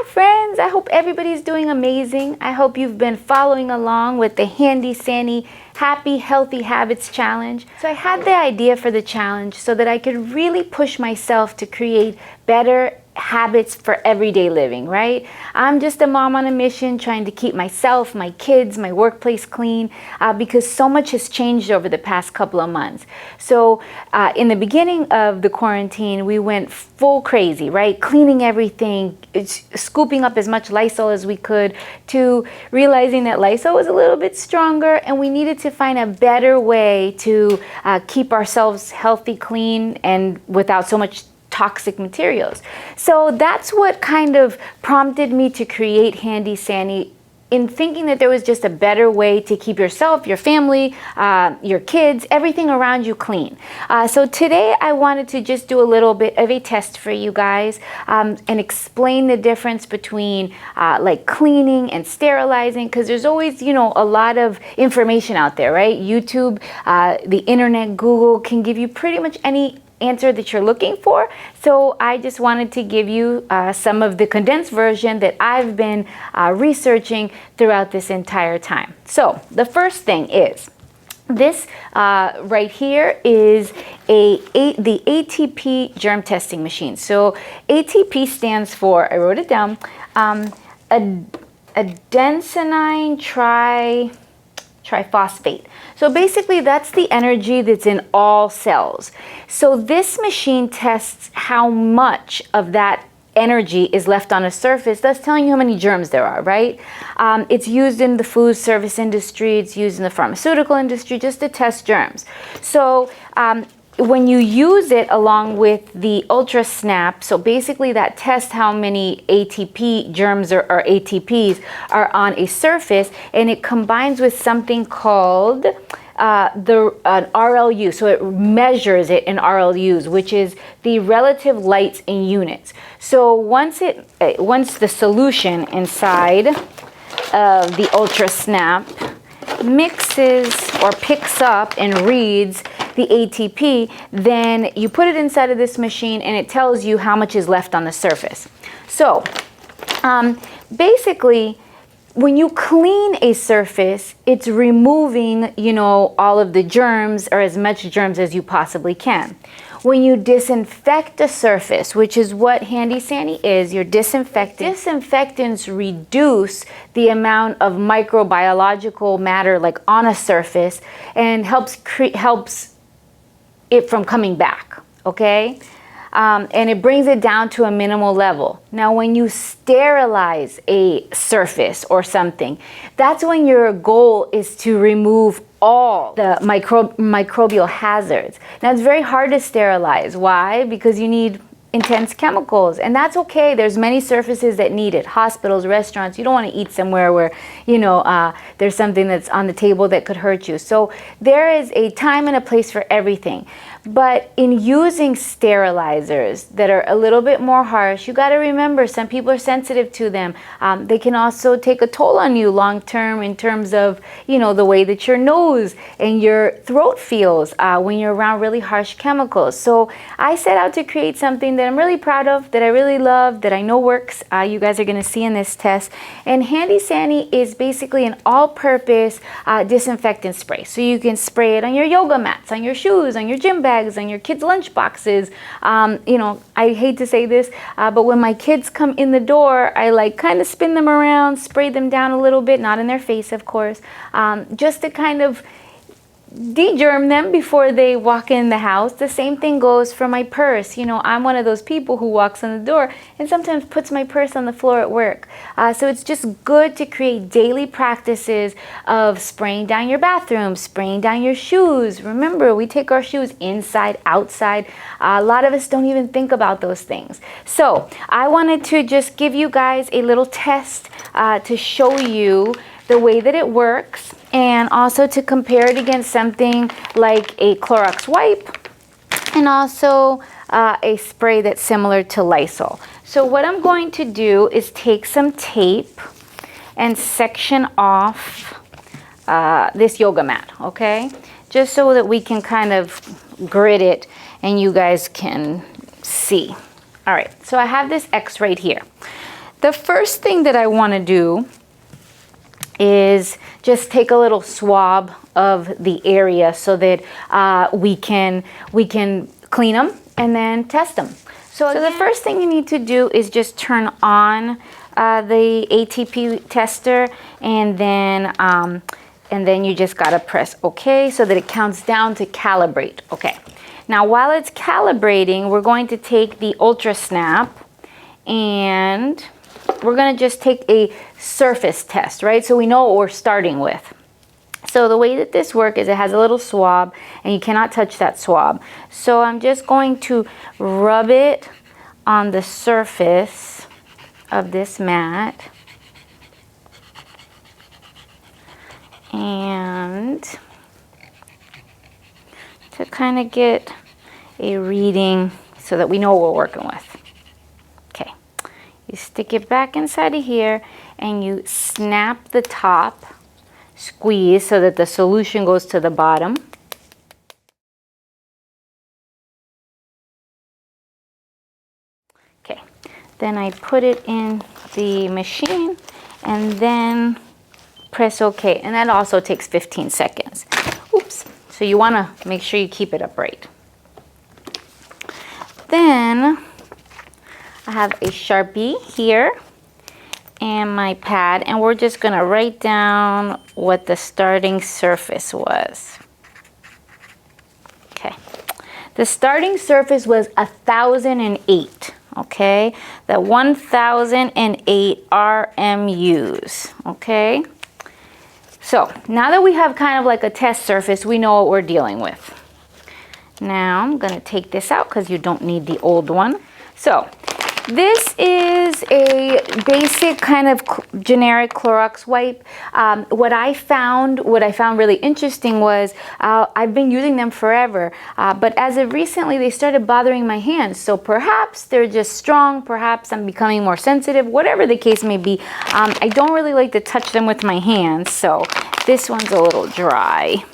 friends, I hope everybody's doing amazing. I hope you've been following along with the Handy Sani Happy Healthy Habits Challenge. So I had the idea for the challenge so that I could really push myself to create better habits for everyday living, right? I'm just a mom on a mission trying to keep myself, my kids, my workplace clean because so much has changed over the past couple of months. So in the beginning of the quarantine, we went full crazy, right? Cleaning everything, scooping up as much Lysol as we could, to realizing that Lysol was a little bit stronger and we needed to find a better way to keep ourselves healthy, clean, and without so much toxic materials. So that's what kind of prompted me to create Handy Sani, in thinking that there was just a better way to keep yourself, your family, your kids, everything around you clean. So today I wanted to just do a little bit of a test for you guys and explain the difference between like cleaning and sterilizing, because there's always, you know, a lot of information out there, right? YouTube, the internet, Google can give you pretty much any answer that you're looking for. So I just wanted to give you some of the condensed version that I've been researching throughout this entire time. So the first thing is this right here is the ATP germ testing machine. So ATP stands for, I wrote it down, adenosine triphosphate. So basically that's the energy that's in all cells. So this machine tests how much of that energy is left on a surface, thus telling you how many germs there are, right? It's used in the food service industry, it's used in the pharmaceutical industry just to test germs. So when you use it along with the Ultra Snap, so basically that tests how many ATP germs or ATPs are on a surface, and it combines with something called an RLU. So it measures it in RLUs, which is the relative lights in units. So once the solution inside of the Ultra Snap mixes or picks up and reads the ATP, then you put it inside of this machine and it tells you how much is left on the surface. So basically, when you clean a surface, it's removing, you know, all of the germs or as much germs as you possibly can. When you disinfect a surface, which is what Handy Sani is, you're disinfecting. Disinfectants reduce the amount of microbiological matter like on a surface and helps it from coming back, okay? And it brings it down to a minimal level. Now, when you sterilize a surface or something, that's when your goal is to remove all the microbial hazards. Now, it's very hard to sterilize. Why? Because you need intense chemicals, and that's okay. There's many surfaces that need it. Hospitals, restaurants. You don't want to eat somewhere where, you know, there's something that's on the table that could hurt you. So there is a time and a place for everything. But in using sterilizers that are a little bit more harsh, you got to remember some people are sensitive to them. They can also take a toll on you long term in terms of, you know, the way that your nose and your throat feels when you're around really harsh chemicals. So I set out to create something that I'm really proud of, that I really love, that I know works. You guys are going to see in this test. And Handy Sani is basically an all-purpose disinfectant spray. So you can spray it on your yoga mats, on your shoes, on your gym bags, on your kids' lunch boxes. You know, I hate to say this, but when my kids come in the door, I like kind of spin them around, spray them down a little bit, not in their face, of course, just to kind of de-germ them before they walk in the house. The same thing goes for my purse. You know, I'm one of those people who walks in the door and sometimes puts my purse on the floor at work. So it's just good to create daily practices of spraying down your bathroom, spraying down your shoes. Remember, we take our shoes inside, outside. A lot of us don't even think about those things. So I wanted to just give you guys a little test to show you the way that it works, and also to compare it against something like a Clorox wipe and also a spray that's similar to Lysol. So what I'm going to do is take some tape and section off this yoga mat, okay? Just so that we can kind of grid it and you guys can see. All right, so I have this X right here. the first thing that I want to do is just take a little swab of the area so that we can clean them and then test them. So the first thing you need to do is just turn on the ATP tester, and then you just gotta press OK so that it counts down to calibrate. Okay. Now while it's calibrating, we're going to take the Ultra Snap and we're gonna just take a surface test, right? So we know what we're starting with. So the way that this works is it has a little swab and you cannot touch that swab. So I'm just going to rub it on the surface of this mat. And to kind of get a reading so that we know what we're working with. Okay, you stick it back inside of here and you snap the top, squeeze so that the solution goes to the bottom. Okay, then I put it in the machine and then press OK, and that also takes 15 seconds. Oops. So you want to make sure you keep it upright. Then I have a Sharpie here and my pad, and we're just going to write down what the starting surface was. Okay. The starting surface was 1008. Okay. The 1008 RMUs. Okay. So now that we have kind of like a test surface, we know what we're dealing with. Now I'm going to take this out because you don't need the old one. So this is a basic kind of generic Clorox wipe. What I found really interesting was I've been using them forever, but as of recently they started bothering my hands. So perhaps they're just strong, perhaps I'm becoming more sensitive, whatever the case may be. I don't really like to touch them with my hands, so this one's a little dry.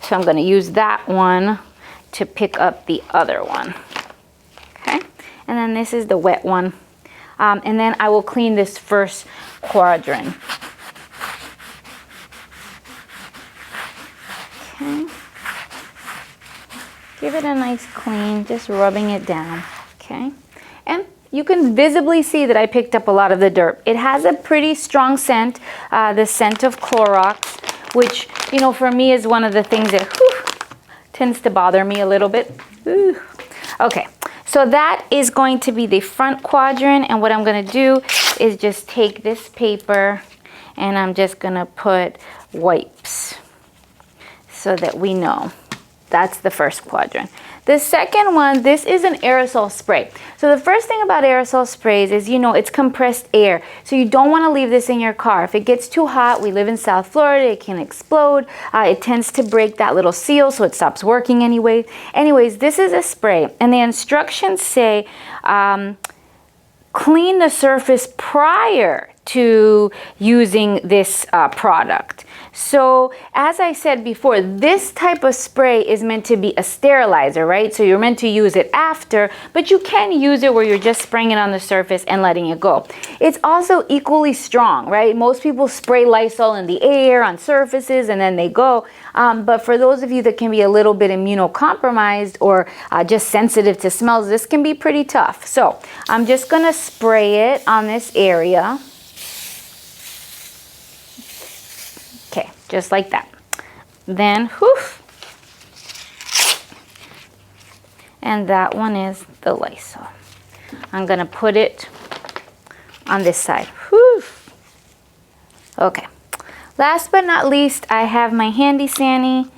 So I'm going to use that one to pick up the other one. Okay. And then this is the wet one. And then I will clean this first quadrant. Okay. Give it a nice clean, just rubbing it down. Okay. And you can visibly see that I picked up a lot of the dirt. It has a pretty strong scent, the scent of Clorox, which, you know, for me is one of the things that tends to bother me a little bit. Okay. So that is going to be the front quadrant, and what I'm going to do is just take this paper and I'm just going to put wipes so that we know that's the first quadrant. The second one, this is an aerosol spray. So the first thing about aerosol sprays is, you know, it's compressed air. So you don't want to leave this in your car. If it gets too hot, we live in South Florida, it can explode. It tends to break that little seal, so it stops working anyway. Anyways, this is a spray, and the instructions say clean the surface prior to using this product. So as I said before, this type of spray is meant to be a sterilizer, right? So you're meant to use it after, but you can use it where you're just spraying it on the surface and letting it go. It's also equally strong, right? Most people spray Lysol in the air on surfaces and then they go. But for those of you that can be a little bit immunocompromised or just sensitive to smells, this can be pretty tough. So I'm just gonna spray it on this area. Okay, just like that. Then, and that one is the Lysol. I'm gonna put it on this side. Okay. Last but not least, I have my Handy Sani,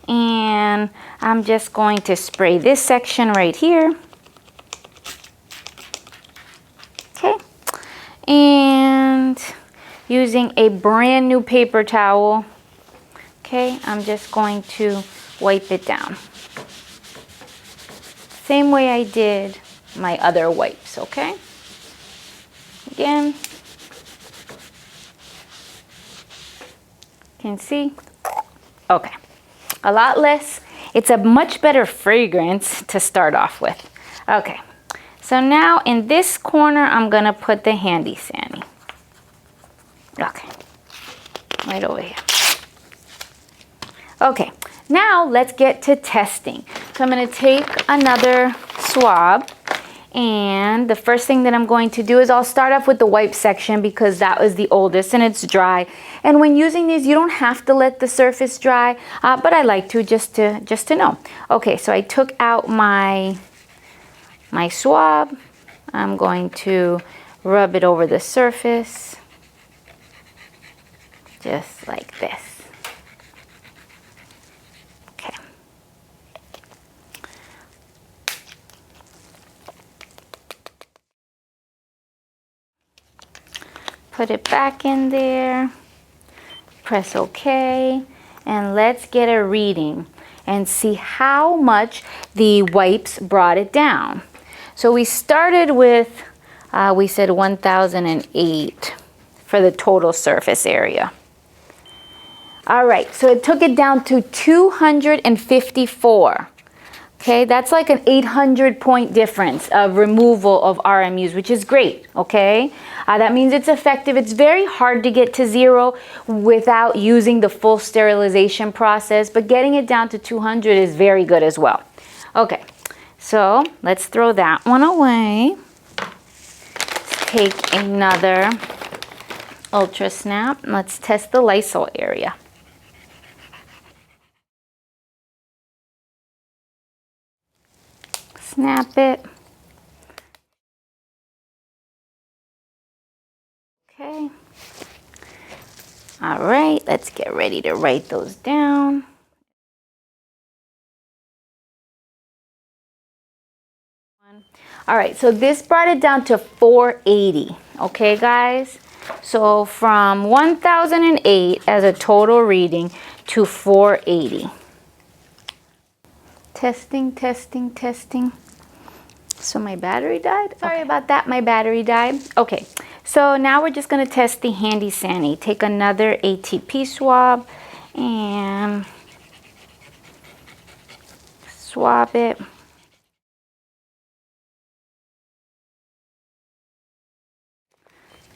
and I'm just going to spray this section right here. Okay. And using a brand new paper towel, okay, I'm just going to wipe it down. Same way I did my other wipes, okay? Again, you can see, okay, a lot less. It's a much better fragrance to start off with. Okay, So now in this corner, I'm gonna put the Handy Sani. Okay, right over here. Okay, now let's get to testing. So I'm gonna take another swab, and the first thing that I'm going to do is I'll start off with the wipe section because that was the oldest and it's dry. And when using these, you don't have to let the surface dry, but I like to just to know. Okay, so I took out my swab. I'm going to rub it over the surface, just like this. Okay. Put it back in there, press OK, and let's get a reading and see how much the wipes brought it down. So we started with, we said 1008 for the total surface area. All right, so it took it down to 254. Okay, that's like an 800-point difference of removal of RMUs, which is great, okay? That means it's effective. It's very hard to get to 0 without using the full sterilization process, but getting it down to 200 is very good as well. Okay, so let's throw that one away. Let's take another Ultra Snap. Let's test the Lysol area. Snap it. Okay. All right, let's get ready to write those down. All right, so this brought it down to 480. Okay, guys? So from 1008 as a total reading to 480. Testing, testing, testing. So my battery died. Sorry about that, my battery died. Okay, so now we're just gonna test the Handy Sani. Take another ATP swab and swab it.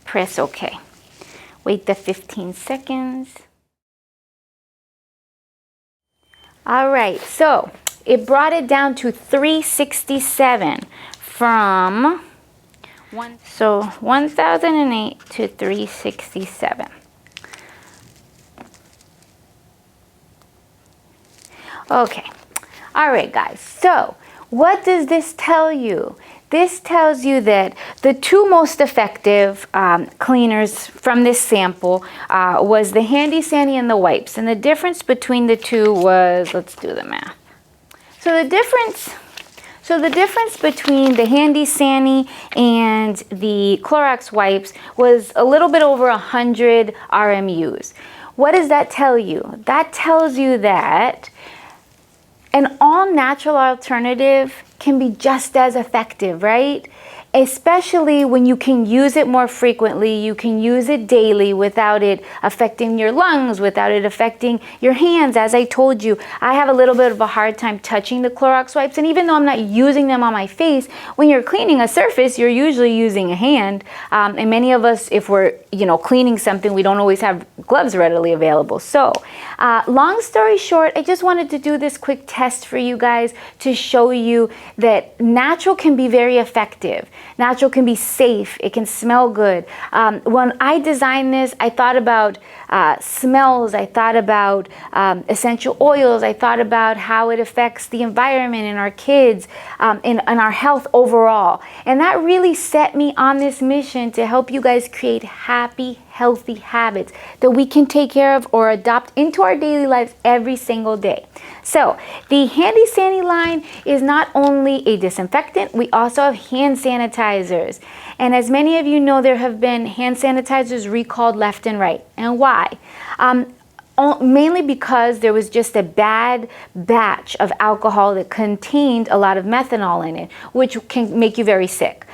Press OK. Wait the 15 seconds. All right, so it brought it down to 367 from 1008 to 367. Okay, all right, guys. So what does this tell you? This tells you that the two most effective cleaners from this sample was the Handy Sani and the wipes. And the difference between the two was, let's do the math. So the difference between the Handy Sani and the Clorox wipes was a little bit over 100 RMUs. What does that tell you? That tells you that an all-natural alternative can be just as effective, right? Especially when you can use it more frequently, you can use it daily without it affecting your lungs, without it affecting your hands. As I told you, I have a little bit of a hard time touching the Clorox wipes, and even though I'm not using them on my face, when you're cleaning a surface, you're usually using a hand. And many of us, if we're cleaning something, we don't always have gloves readily available. So, long story short, I just wanted to do this quick test for you guys to show you that natural can be very effective. Natural can be safe. It can smell good. When I designed this, I thought about smells. I thought about essential oils. I thought about how it affects the environment and our kids and our health overall. And that really set me on this mission to help you guys create happy, healthy habits that we can take care of or adopt into our daily lives every single day. So the Handy Sani line is not only a disinfectant, we also have hand sanitizers. And as many of you know, there have been hand sanitizers recalled left and right. And why? mainly because there was just a bad batch of alcohol that contained a lot of methanol in it, which can make you very sick.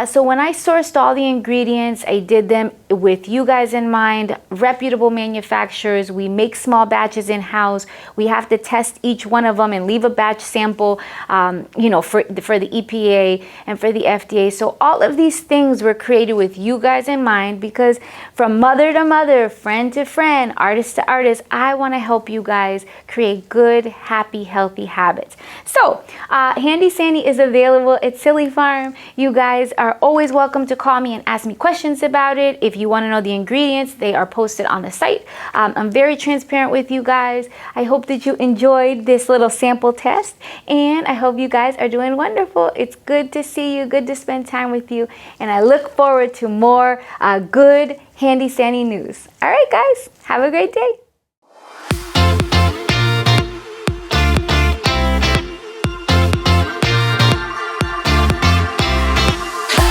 So when I sourced all the ingredients, I did them with you guys in mind, reputable manufacturers. We make small batches in-house. We have to test each one of them and leave a batch sample, for the EPA and for the FDA. So all of these things were created with you guys in mind, because from mother to mother, friend to friend, artist to artist, I want to help you guys create good, happy, healthy habits. So Handy Sani is available at Silly Farm. You guys are always welcome to call me and ask me questions about it. If you want to know the ingredients, they are posted on the site. I'm very transparent with you guys. I hope that you enjoyed this little sample test, and I hope you guys are doing wonderful. It's good to see you, good to spend time with you, and I look forward to more good Handy Sani news. All right, guys, have a great day.